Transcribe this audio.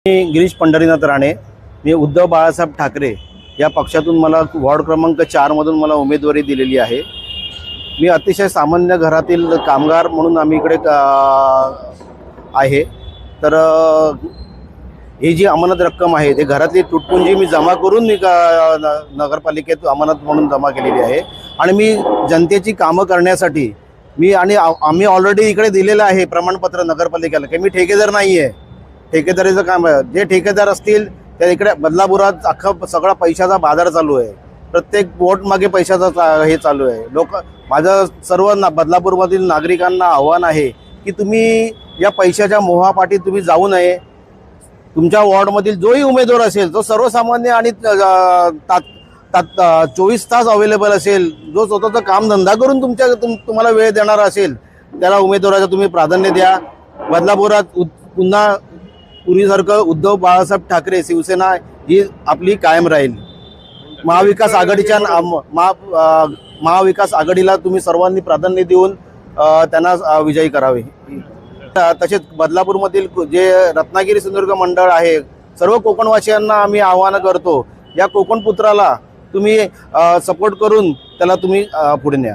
मी गिरीश पंढरीनाथ राणे, मी उद्धव बाळासाहेब ठाकरे या पक्षातून मला वॉर्ड क्रमांक 4 मधून मला उमेदवारी दिलेली आहे। मी अतिशय सामान्य घरातील कामगार म्हणून आम्ही इकडे आहे। तर ही जी अमानत रक्कम आहे ते घरातली तुटपुंजी मी जमा करून मी नगरपालिकेत अमानत म्हणून जमा केलेली आहे आणि मी जनतेची कामं करण्यासाठी आम्ही ऑलरेडी इकडे दिलेलं आहे प्रमाणपत्र नगरपालिकेला की मी ठेकेदार नाही आहे। ठेकेदारीचं काम आहे, जे ठेकेदार असतील त्या इकडे बदलापुरात अख्खा सगळा पैशाचा बाजार चालू आहे। प्रत्येक वोट मागे पैशाचा हे चालू आहे। माझं सर्व बदलापूरमधील नागरिकांना आव्हान आहे की तुम्ही या पैशाच्या मोहापाठी तुम्ही जाऊ नये। तुमच्या वॉर्डमधील जोही उमेदवार असेल जो सर्वसामान्य आणि 24 तास अवेलेबल असेल, जो स्वतःचं कामधंदा करून तुम्हाला वेळ देणारा असेल, त्याला उमेदवाराचं तुम्ही प्राधान्य द्या। बदलापुरात पुन्हा पूर्वीसारखं उद्धव बाळासाहेब ठाकरे शिवसेना ही आपली कायम राहील। महाविकास आघाडीच्या महाविकास आघाडीला तुम्ही सर्वांनी प्राधान्य देऊन त्यांना विजयी करावे। तसेच बदलापूरमधील जे रत्नागिरी सिंधुदुर्ग मंडळ आहे, सर्व कोकणवासियांना आम्ही आवाहन करतो, या कोकण पुत्राला तुम्ही सपोर्ट करून त्याला तुम्ही पुढे न्या।